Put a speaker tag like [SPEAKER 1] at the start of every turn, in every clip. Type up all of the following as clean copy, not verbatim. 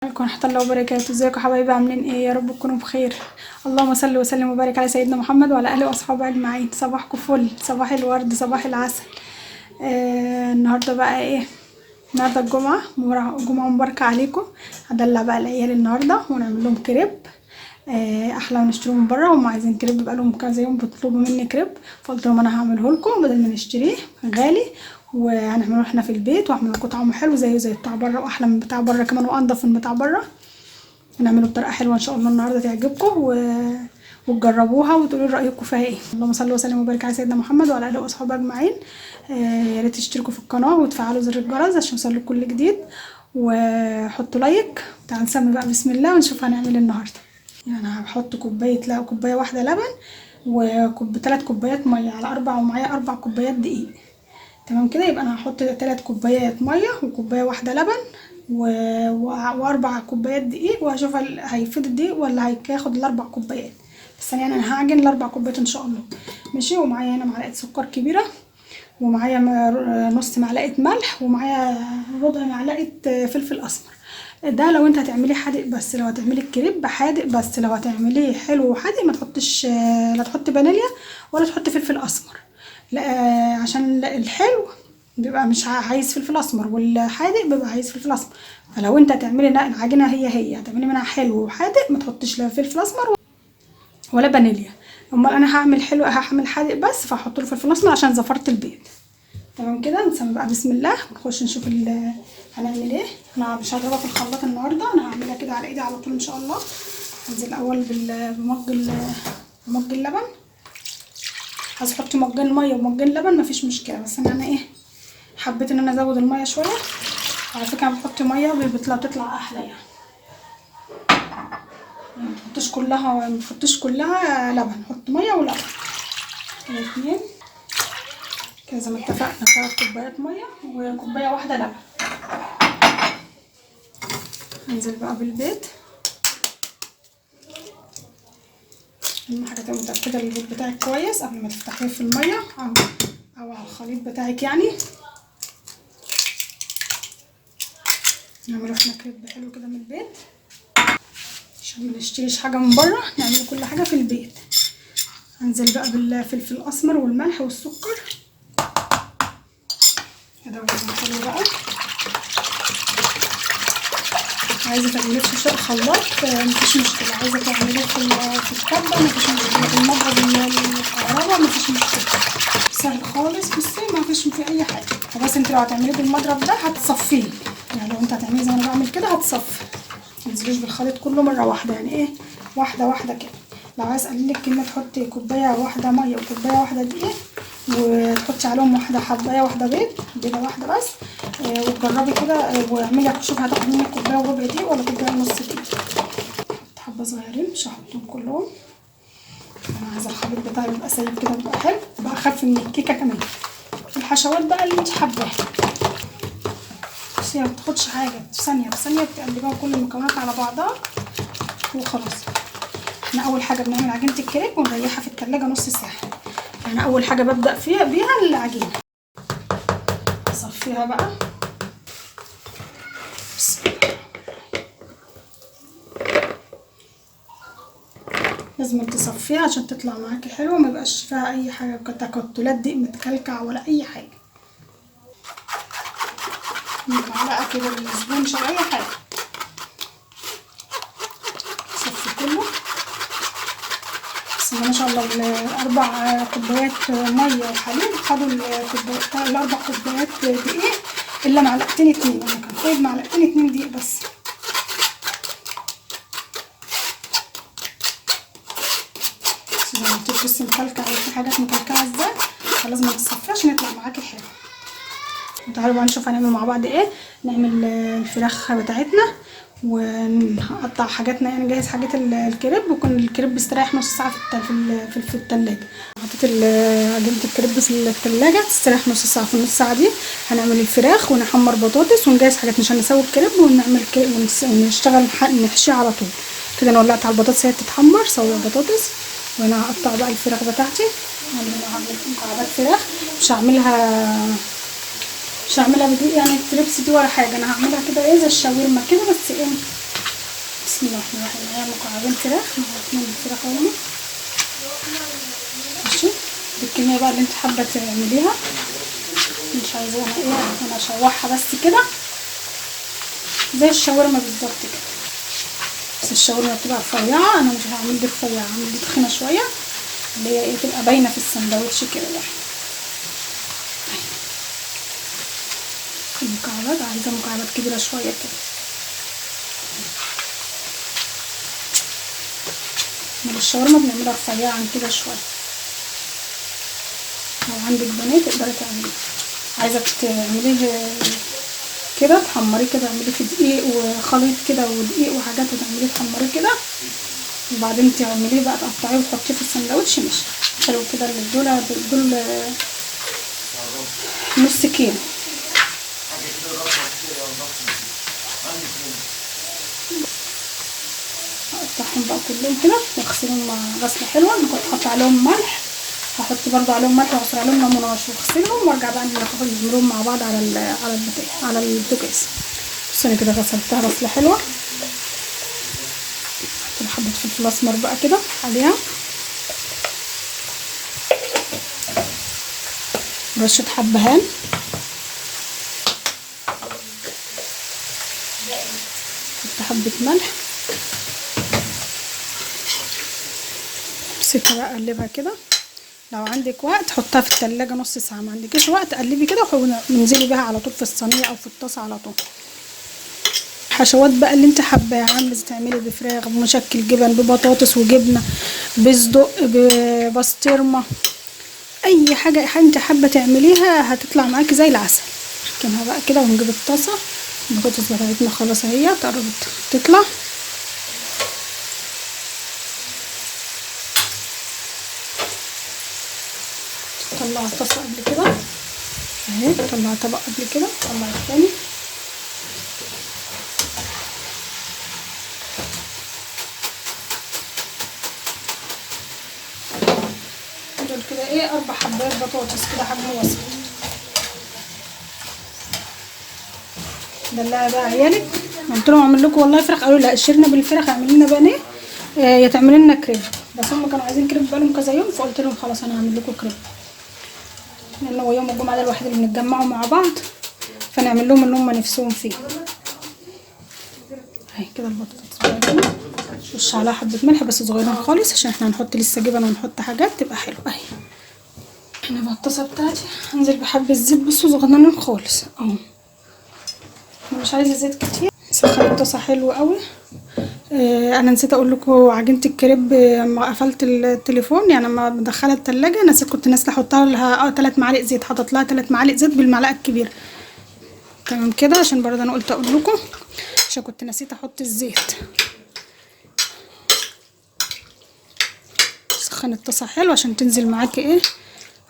[SPEAKER 1] عليكم ورحمة الله وبركاته. ازيكم يا حبايبي، عاملين ايه؟ يا رب تكونوا بخير. اللهم صل وسلم وبارك على سيدنا محمد وعلى اله واصحابه اجمعين. صباحكم فل، صباح الورد، صباح العسل. النهارده بقى ايه؟ النهارده الجمعة، جمعة مباركة عليكم. هدلع بقى العيال النهارده ونعمل لهم كريب. احلى من نشتريه من بره. هم عايزين كريب بقالهم كذا يوم بيطلبوا مني كريب، فقلت لهم انا هعمله لكم بدل ما نشتريه غالي، وهنعمله احنا في البيت، واعمل لكم طعمه حلو زي بتاع بره، واحلى من بتاع بره كمان، وانضف من بتاع بره. هنعمله بطريقه حلوه ان شاء الله النهارده تعجبكم وتجربوها وتقولوا لي رايكم فيها ايه. اللهم صل وسلم وبارك على سيدنا محمد وعلى اله واصحابه اجمعين. يا ريت تشتركوا في القناه وتفعلوا زر الجرس عشان يوصلكوا كل جديد، وحطوا لايك. تعالوا نسمي بقى بسم الله ونشوف هنعمل النهارده. يعني هحط كوبايه واحده لبن، 3 كوبايات ميه على 4، ومعايا 4 كوبايات دقيق. تمام كده، يبقى انا هحط 3 كوبايات ميه وكوبايه واحده لبن و4 كوبايات دقيق، وهشوف هيفيد الدقيق ولا هياخد ال4 كوبايات. بس يعني انا هعجن ال4 كوبايات ان شاء الله. ماشي. ومعايا هنا معلقه سكر كبيره، ومعايا نص معلقه ملح، ومعايا ربع معلقه فلفل اسمر. ده لو انت هتعمليه حادق بس، لو هتعملي الكريب حادق بس، لو هتعمليه حلو وحادق ما تحطش، لا تحطي فانيليا ولا تحطي فلفل اسمر. لا، عشان الحلو بيبقى مش عايز فلفل اسمر، والحادق بيبقى عايز فلفل اسمر. فلو انت هتعملي العجينه هي هتعملي منها حلو وحادق، ما تحطيش لا فلفل اسمر ولا فانيليا. امال انا هعمل حلو، هعمل حادق بس، فهحط له فلفل اسمر عشان زفرت البيض. تمام كده. نسمي بقى بسم الله ونخش نشوف هنعمل ايه. انا مش هضربها في الخلاط النهارده، انا هعملها كده على ايدي على طول ان شاء الله. هنزل الاول بمج اللبن. عايز احط مجين ميه ومجين لبن مفيش مشكله، بس انا ايه، حبيت ان انا ازود الميه شويه. على فكره انا بحط ميه بتطلع احلى يعني. ما تحطش كلها لبن، حط ميه ولبن. 2 كده زي ما اتفقنا، 3 كوبايات ميه وكوبايه واحده لبن. هنزل بقى بالبيض. اهم حاجه تبقى متاكده ان البيض بتاعك كويس قبل ما تفتحيه في الميه او على الخليط بتاعك يعني. نعمله احنا كريب حلو كده من البيت، عشان ما نشتريش حاجه من بره، نعمل كل حاجه في البيت. هنزل بقى بالفلفل الاسمر والملح والسكر كده حلو بقى. عايزه تعمليه في خلاط مفيش مشكله، عايزه تعمليه في الكبه مفيش مشكله، في المضرب الكهرباء مفيش مشكله، سهل خالص. بصي مفيش فيه اي حاجه. بس انت لو هتعمليه بالمضرب ده هتصفيه، يعني لو انت هتعمليه زي ما انا بعمل كده هتصفي. متنزليش بالخليط كله مره واحده، يعني ايه، واحده واحده كده. لو عايز اقللك كميه تحطي كوبايه واحده ميه وكوبايه واحده دقيق، وتحطي عليهم حبايه واحده بيضه واحده بس. وتجربي كده واعملي شوفي هتاخد منك كوبايه وربع دقيق ولا كوبايه ونص دقيق. حبه صغيرين، مش هحطهم كلهم. انا عايزه الخليط بتاعي يبقى سايب كده، يبقى حلو، يبقى اخف من الكيكه كمان. الحشوات بقى اللي انت حباها، بس هي مبتاخدش حاجه، في ثانيه بتقلبيها كل المكونات على بعضها وخلاص. احنا اول حاجه بنعمل عجينه الكريب ونريحها في التلاجة نص ساعه. يعني اول حاجه ببدا بيها العجينه. اصفيها بقى. لازم تصفيها عشان تطلع معاكي حلوه، ما يبقاش فيها اي حاجه تكتلات دي متكلكع ولا اي حاجه. معلقه كده بالسبونج او اي حاجه. صفي كله. بس ما شاء الله ال4 كوبايات ميه وحليب خدوا ال4 كوبايات دقيق الا معلقتين 2. انا كان فايض معلقتين 2 دقيق بس. زي ما قلت بس مكلكع، في حاجات مكلكعه ازاي، فلازم ما تصفيش عشان يطلع معاكي حلو. تعالوا بقى نشوف هنعمل مع بعض ايه. نعمل الفراخ بتاعتنا ونقطع حاجاتنا، يعني نجهز حاجات الكريب، ويكون الكريب استريح نص ساعه في التلاجة. حطيت عجينه الكريب في التلاجة تستريح نص ساعه. في النص ساعه دي هنعمل الفراخ ونحمر بطاطس ونجهز حاجاتنا عشان نسوي الكريب ونعمل ونشتغل نحشيه على طول كده. انا ولعت على البطاطس هي تتحمر، سوي البطاطس، وانا هقطع بقى الفراخ بتاعتي. انا هعمل مكعبات فراخ، مش هعملها بدقيق يعني التريبس دي ولا حاجه، انا هعملها كده ايه زي الشاورما كده، بس ايه بسم الله الرحمن الرحيم. معايا مكعبين فراخ، اتنين فراخ اهو. ماشي، دي الكميه بقى اللي انت حابه تعمليها، مش عايزاها انا اشوحها بس كده زي الشاورما بالظبط كده، بس الشاورما بتبقى رفيعه، انا مش هعمل دي رفيعه، هعمل دي تخينه شويه اللي هي تبقى باينه في السندوتش كده يعني. المكعبات عايزه مكعبات كبيره شويه كده. من الشاورما بنعملها رفيعه عن كده شويه. لو عندك بانيه تقدري تعمليه، عايزه تعمليه كده تحمريه كده، تعمليه في دقيق وخليط كده ودقيق وحاجات وتعمليه تحمريه كده، وبعدين تعمليه بقى تقطعيه وتحطيه في السندوتش. ماشي حلو كده. دول نص كيلو. اقطعهم بقى كلهم كده واغسلهم غسله حلوه. انا كنت حاطه عليهم ملح، هحط برضو عليهم ملح واعصر عليهم ليمون واغسلهم وارجع بقى نعملهم مع بعض على البوتاجاز. بس انا كده غسلتها غسله حلوه. حط حبه فلفل اسمر بقى كده عليها، رشه حبهان، حط حبه ملح، امسكها بقى قلبها كده. لو عندك وقت حطها في التلاجة نص ساعه، ما عندكش وقت قلبي كده وانزلي بيها على طول في الصينيه او في الطاسه على طول. حشوات بقى اللي انت حباها، عايزه تعملي بفراخ، بمشكل جبن، ببطاطس وجبنه، بصدق، ببسطرمه، اي حاجه انت حابه تعمليها هتطلع معاكي زي العسل. نركنها بقى كده ونجيب الطاسه. البطاطس بتاعتنا خلاص اهي قربت تطلع. طلع الطاسه قبل كده اهي، طلع طبق قبل كده، طلع الثاني. دول كده ايه 4 حبات بطاطس كده حجم وسط. دلعي بقى عيالك. قلت لهم اعمل لكم والله فراخ، قالوا لا اشرنا بالفراخ اعمل لنا بانيه يا تعملي لنا كريب، بس هم كانوا عايزين كريب بقالهم كذا يوم، فقلت لهم خلاص انا هعمل لكم كريب، لان هو يوم الجمعه ده الوحيد اللي بنتجمعوا مع بعض، فنعمل لهم اللي هم نفسهم فيه. اهي كده البطاطس بتاعتنا، رش عليها حبه ملح بس صغيرين خالص عشان احنا هنحط لسه جبن ونحط حاجات تبقى حلوه. اهي هنا بقى الطاسه بتاعتي، هنزل بحبه زيت بصوا صغننين خالص اهو، مش عايزه زيت كتير. سخن الطاسه حلو قوي. انا نسيت اقول لكم عجينه الكريب لما قفلت التليفون يعني لما بدخلها التلاجة نسيت، كنت ناسيه احطها لها 3 معالق زيت، حطيت لها 3 معالق زيت بالمعلقه الكبيره. تمام كده، عشان برضه انا قلت اقول لكم عشان كنت نسيت احط الزيت. سخن الطاسه حلو عشان تنزل معاكي ايه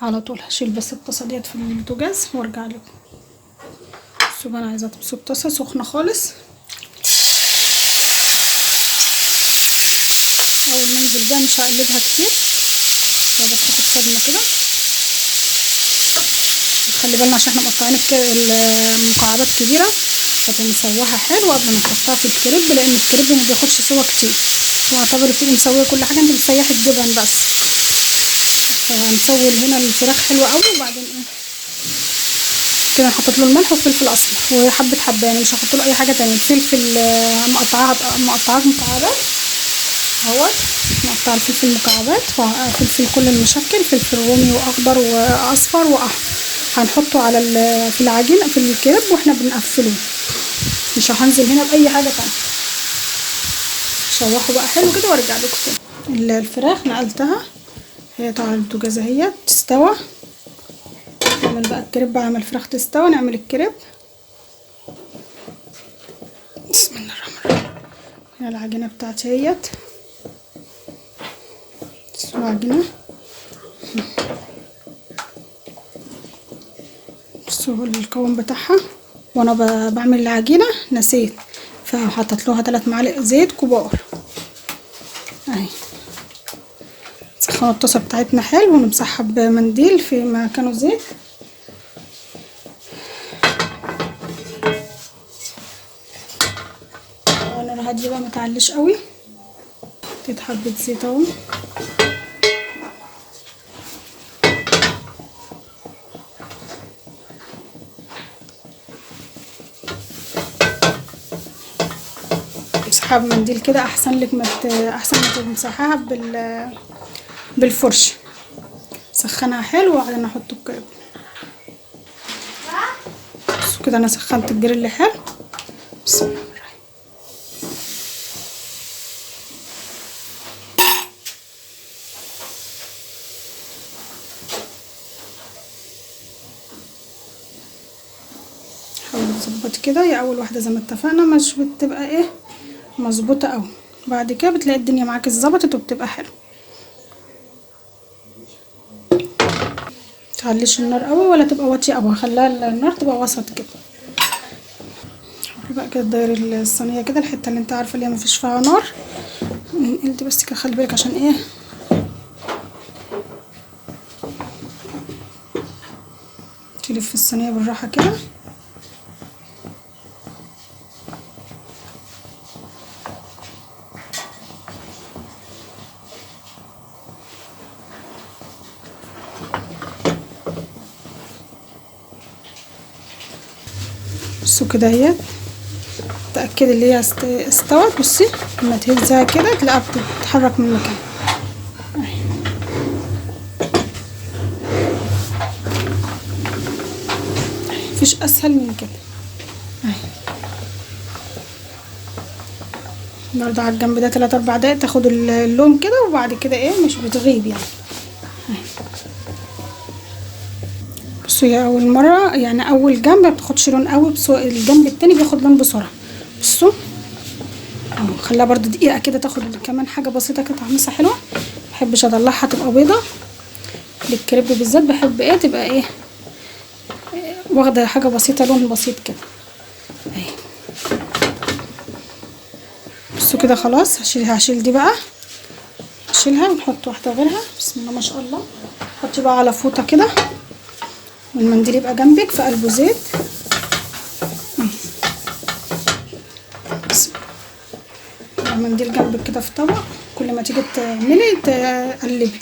[SPEAKER 1] على طول. هشيل بس الطاسه ديت في البوتاجاز وارجع لكم. بصوا انا عايزه تمسك الطاسه سخنه خالص. اول ما انزل بقى مش هقلبها كتير بس تاخد صدمه كده. خلي بالنا عشان احنا مقطعين المكعبات كبيره، فبنسويها حلو قبل ما نحطها في الكريب، لان الكريب ما بياخدش سوا كتير. واعتبري بتبقي مسويه كل حاجه، انت بتسيحي الجبن بس. فهنسوي هنا الفراخ حلوه قوي، وبعدين ايه كده حطيت له الملح والفلفل الاصفر وحبه حبان، مش هحط له اي حاجه تانية. الفلفل مقطعات مكعبات اهوت، مقطع الفلفل مكعبات، فلفل كل المشكل، فلفل رومي واخضر واصفر واحمر، هنحطه على في العجينه في الكريب واحنا بنقفله، مش هنزل هنا باي حاجه تانية. شوحوا بقى حلو كده وارجع لكم تاني. الفراخ نقلتها هي طبعا البوتاجاز اهي تستوى. نعمل بقى الكريب بعد ما الفراخ تستوى، نعمل الكريب. بسم الله الرحمن الرحيم. هنا العجينه بتاعتي اهيت، تسوى عجينه. بصوا القوام بتاعها، وانا بعمل العجينه نسيت فحطيت لها 3 معالق زيت كبار اهي. سخنوا الطاسه بتاعتنا حلو ونمسحها بمنديل في مكانه زيت. نار هاديه بقى ما تعليش قوي، حبة زيت اهو. امسحها بمنديل كده احسن لك، احسن ما تمسحها بالفرشه. سخنها حلو وبعدين احط الجريل. بصوا كده انا سخنت الجريل حلو. بسم الله الرحمن الرحيم. حاولي تظبطي كده، هي اول واحده زي ما اتفقنا مش بتبقى ايه مظبوطه قوي، بعد كده بتلاقي الدنيا معاكي اتظبطت وبتبقى حلو. متعليش النار قوي ولا تبقى واطيه قوي، خليها النار تبقى وسط كده. بقى كده داير الصينيه كده الحته اللي انت عارفه اللي هي مفيش فيها نار، انت بس كده خلي بالك عشان ايه تلف الصينيه بالراحه كده. بصوا كده اهي، تأكدي اللي هي استوت. بصي لما تهزها كده تلاقيها بتتحرك من مكانها. مفيش اسهل من كده. برضه على الجنب ده 3 4 دقايق تاخد اللون كده، وبعد كده ايه مش بتغيب يعني. بصوا هي اول مره يعني اول جنب ما بتاخدش لون قوي، بس الجنب التاني بياخد لون بسرعه. بصوا اهو، خليها برضه دقيقه كده تاخد كمان حاجه بسيطه كده تحميصه حلوه. مبحبش اطلعها تبقى بيضه، للكريب بالذات بحب ايه تبقى ايه واخده حاجه بسيطه لون بسيط كده اهي. بصوا كده خلاص هشيل دي بقى، هشيلها ونحط واحده غيرها. بسم الله ما شاء الله. حطي بقى على فوطه كده والمنديل يبقى جنبك في قلبه زيت. المنديل جنبك كده في طبق، كل ما تيجي تعملي تقلبي.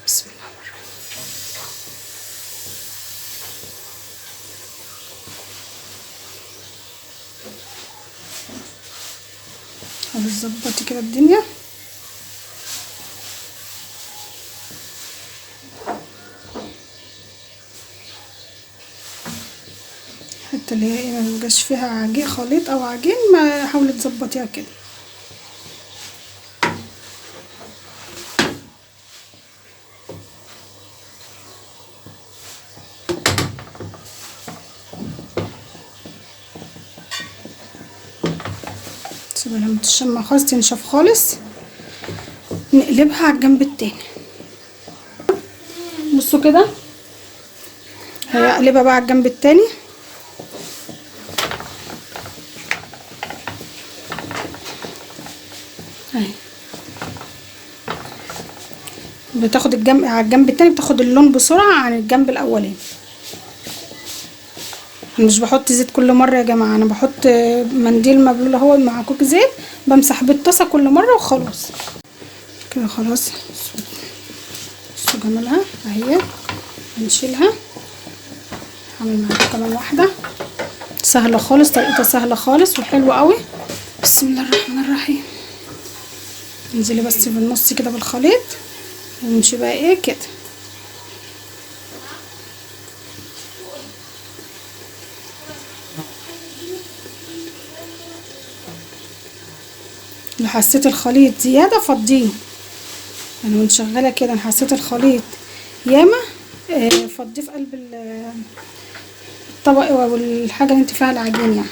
[SPEAKER 1] بسم الله الرحمن الرحيم. ظبطي كده الدنيا. حتى اللي هي ما يبقاش فيها عجين خليط او عجين، ما حاولي تظبطيها كده. سيبها لما تشمع خالص تنشف خالص، نقلبها على الجنب التاني. بصوا كده هقلبها بقى على الجنب التاني. اهي بتاخد الجنب على الجنب التاني، بتاخد اللون بسرعه عن الجنب الاولاني. انا مش بحط زيت كل مره يا جماعه، انا بحط منديل مبلول اهو مع كوك زيت، بمسح بالطاسه كل مره وخلاص كده. خلاص بصوا جمالها اهي. هنشيلها، هعمل معاكم كمان واحده سهله خالص، طريقتها سهله خالص وحلوه قوي. بسم الله الرحمن الرحيم. انزلي بس في النص كده بالخليط ونمشي بقى ايه كده. لو حسيت الخليط زياده فضيه، يعني وانت شغاله كده انا حسيت الخليط ياما فضيه في قلب الطبق او الحاجه اللي انت فيها العجين يعني.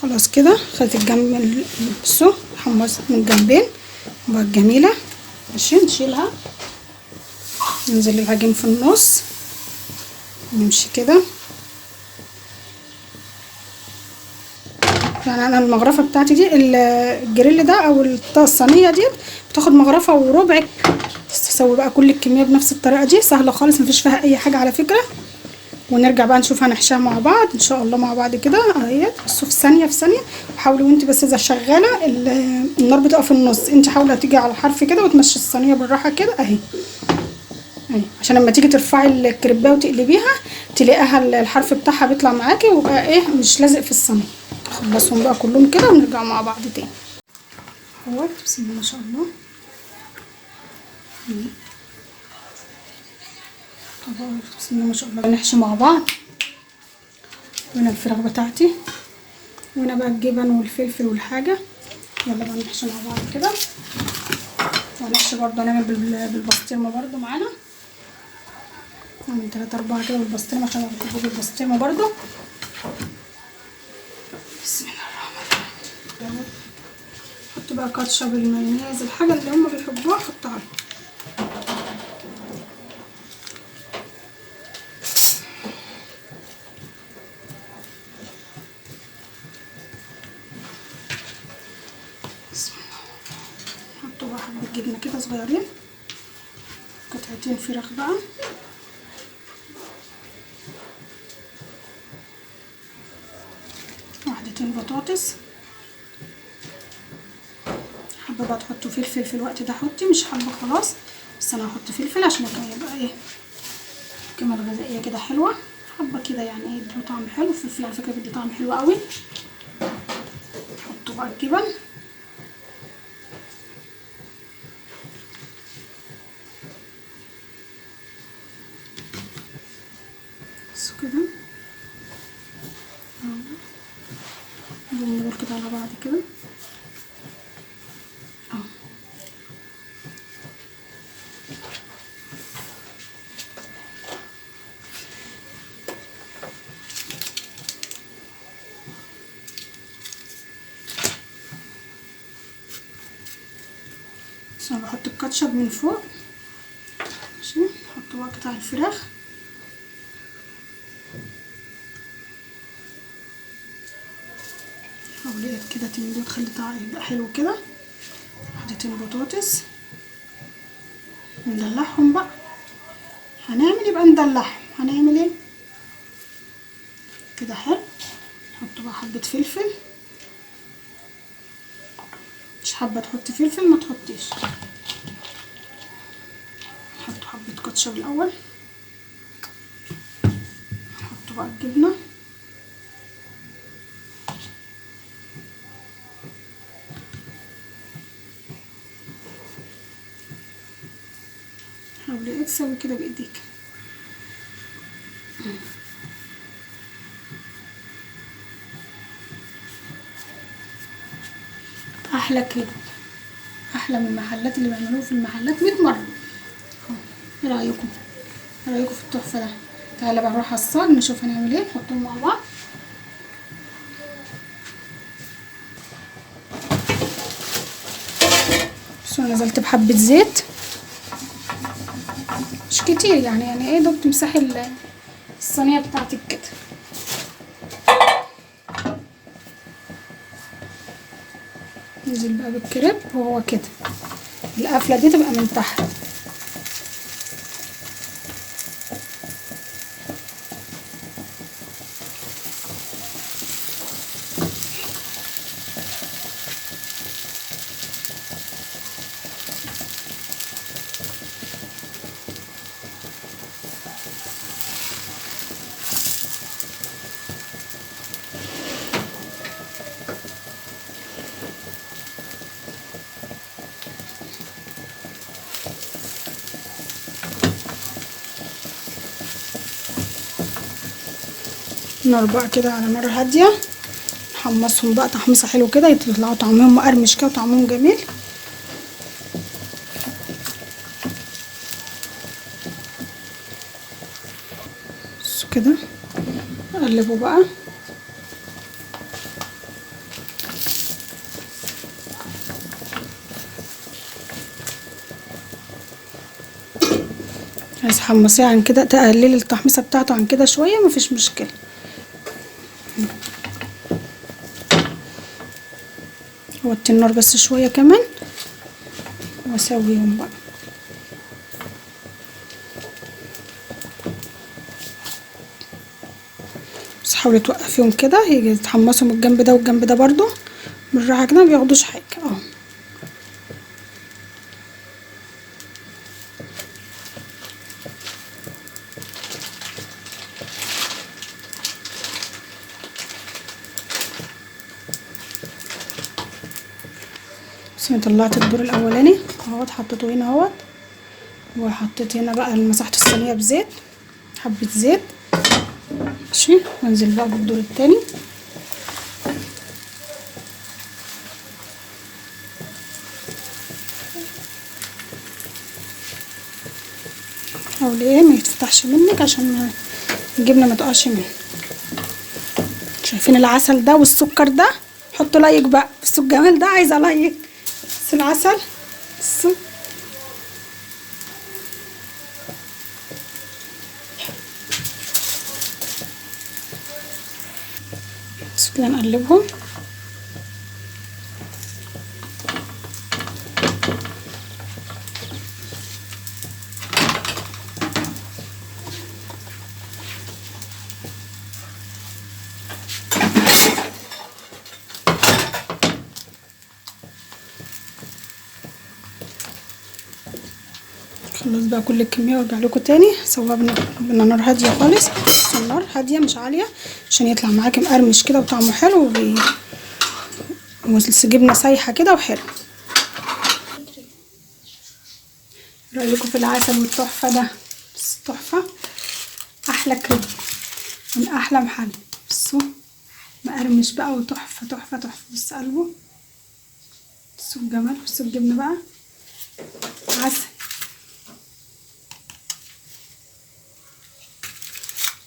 [SPEAKER 1] خلاص كده خدت الجنب. بصوا حمصت من الجنبين بقت جميله. ماشي نشيلها، ننزل العجين في النص، نمشي كده. يعني انا المغرفه بتاعتي دي الجريل ده او الصينيه دي بتاخد مغرفه وربع. تسوي بقى كل الكميه بنفس الطريقه دي، سهله خالص مفيش فيها اي حاجه على فكره. ونرجع بقى نشوف هنحشيها مع بعض ان شاء الله مع بعض كده اهيت. بصوا في ثانيه في ثانيه. وحاولي وانت بس اذا شغاله النار بتقف في النص، انت حاولي تيجي على الحرف كده وتمشي الصينيه بالراحه كده اهي اهي، عشان لما تيجي ترفعي الكريباه وتقلبيها تلاقيها الحرف بتاعها بيطلع معاكي ويبقى ايه مش لازق في الصينيه. نخلصهم بقى كلهم كده ونرجع مع بعض تاني اهوت. بسم الله ما شاء الله. بسم الله ما شاء الله. نحشي مع بعض. وهنا الفراخ بتاعتي، وهنا بقى الجبن والفلفل والحاجه. يلا بقى نحشي مع بعض كده. وهنحشي برضه هنعمل بالبسطرمه برضه معانا، نعمل 3 4 كده بالبسطرمه عشان نحط بالبسطرمه برضه. بسم الله الرحمن الرحيم. حط بقى كاتشب المايونيز الحاجه اللي هم بيحبوها حطها. بسم الله. حطوا بقى حبه جبنه كده صغيرين، قطعتين فراخ بقى، واحدتين بطاطس. حابه بقى تحطوا فلفل في الوقت ده حطي، مش حابه خلاص، بس انا هحط فلفل عشان يبقى ايه القيمه الغذائيه كده حلوه. حابه كده يعني ايه يدوا طعم حلو. الفلفل على فكره بيدي طعم حلو قوي. حطوا بقى الجبن. بس كده نقول كده على بعض كده اهو. بس انا بحط الكاتشب من فوق. ماشي. نحط بقى قطع الفراخ. حاولي كده تمليه وتخلي طعمه يبقى حلو كده. حطيتين بطاطس ندلعهم بقى. هنعمل يبقى ندلعهم. هنعمل ايه كده حلو. نحط بقى حبة فلفل، مش حابة تحطي فلفل ما تحطيش. نحط حبة كاتشب الاول. نحط بقى الجبنة. حاولي تسوي كده بايديك. احلى كده، احلى من المحلات اللي بيعملوه في المحلات 100 مره. ايه رايكم؟ ايه رايكم في التحفه ده؟ تعالى بقى نروح على الصاج نشوف هنعمل ايه. نحطهم مع بعض. بصوا نزلت بحبه زيت مش كتير يعني ايه دوب تمسحي الصينيه بتاعتك كده. ننزل بقى بالكريب وهو كده القفله دي تبقى من تحت. نار بقى كده على نار هاديه. نحمصهم بقى تحميصه حلو كده يطلعوا طعمهم مقرمش كده وطعمهم جميل. بصوا كده نقلبوا بقى. عايز تحمصيه عن كده تقللي التحميصه بتاعته عن كده شويه مفيش مشكله. وطي النار بس شويه كمان واسويهم بقى. بس حاولي توقفيهم كده يجي يتحمصوا من الجنب ده والجنب ده برضو بالراحه كده، ما بياخدوش حاجه اهو. بس انا طلعت الدور الاولاني اهوت، حطيته هنا اهوت، وحطيت هنا بقى مسحت الصينيه بزيت، حبه زيت ماشي. وانزل بقى بالدور التاني. حاولي ايه ما يتفتحش منك عشان الجبنه ما تقعش منك. شايفين العسل ده والسكر ده؟ حطوا لايك بقى، بصوا الجمال ده، عايزه لايك. بس العسل بصوا. بس كده نقلبهم. خلاص بقى كل الكميه وارجع لكم تاني. سواها بنار هاديه خالص، النار هاديه مش عاليه عشان يطلع معاكي مقرمش كده وطعمه حلو جبنه سايحه كده وحلو. رايكم في العسل والتحفه ده؟ بس تحفه، احلى كريم من احلى محل. بصوا مقرمش بقى وتحفه تحفه تحفه. بصوا قلبه، بصوا الجمال، بصوا الجبنه بقى عسل.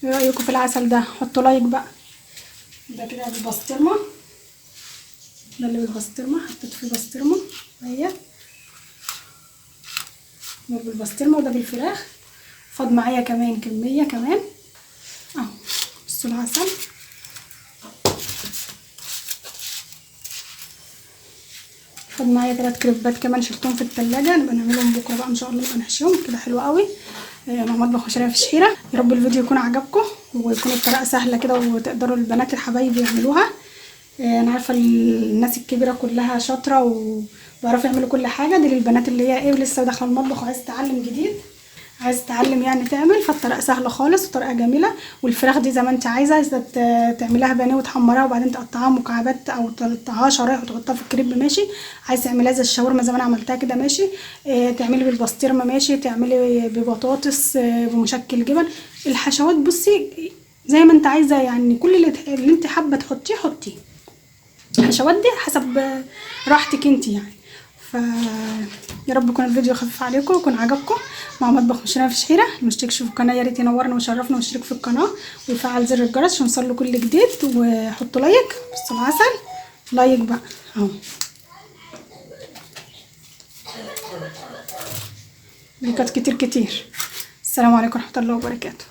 [SPEAKER 1] ايه رايكم في العسل ده؟ حطوا لايك بقى. ده كده بالبسطرمه، ده اللي بالبسطرمه، حطيت فيه بسطرمه اهي، ده بالبسطرمه وده بالفراخ. فاض معايا كمان كميه كمان اهو. بصوا العسل، فاض معايا 3 كريبات كمان شلتهم في التلاجة، نبقى نعملهم بكره بقى ان شاء الله، نبقى نحشيهم كده حلو قوي. مع مطبخ مشاريع في الشحيره. يا رب الفيديو يكون عجبكم ويكون الطريقه سهله كده وتقدروا البنات الحبايب يعملوها. انا عارفه الناس الكبيره كلها شاطره وبيعرفوا يعملوا كل حاجه، دي للبنات اللي هي ايه لسه داخله المطبخ وعايزه تتعلم جديد، عايزه تتعلم يعني تعمل. فالطريقه سهله خالص وطريقه جميله. والفراخ دي زي ما انت عايزه تعمليها بانيه وتحمريها وبعدين تقطعيها مكعبات او تقطعيها شرايح وتحطها في الكريب ماشي. عايزه تعمليها زي الشاورما زي ما انا عملتها كده ماشي. تعملي بالبسطرمه ماشي، تعملي ببطاطس بمشكل جبن. الحشوات بصي زي ما انت عايزه يعني، كل اللي انت حابه تحطيه حطيه. الحشوات دي حسب راحتك انت يعني. ف يا رب يكون الفيديو خفيف عليكم ويكون عجبكم. مع مطبخ مشاريع في الشحيره. المشتركش في القناه يا ريت ينورنا ويشرفنا ويشترك في القناه ويفعل زر الجرس عشان يوصله كل جديد. وحطوا لايك. بصوا العسل، لايك بقى اهو. لايكات كتير كتير. السلام عليكم ورحمه الله وبركاته.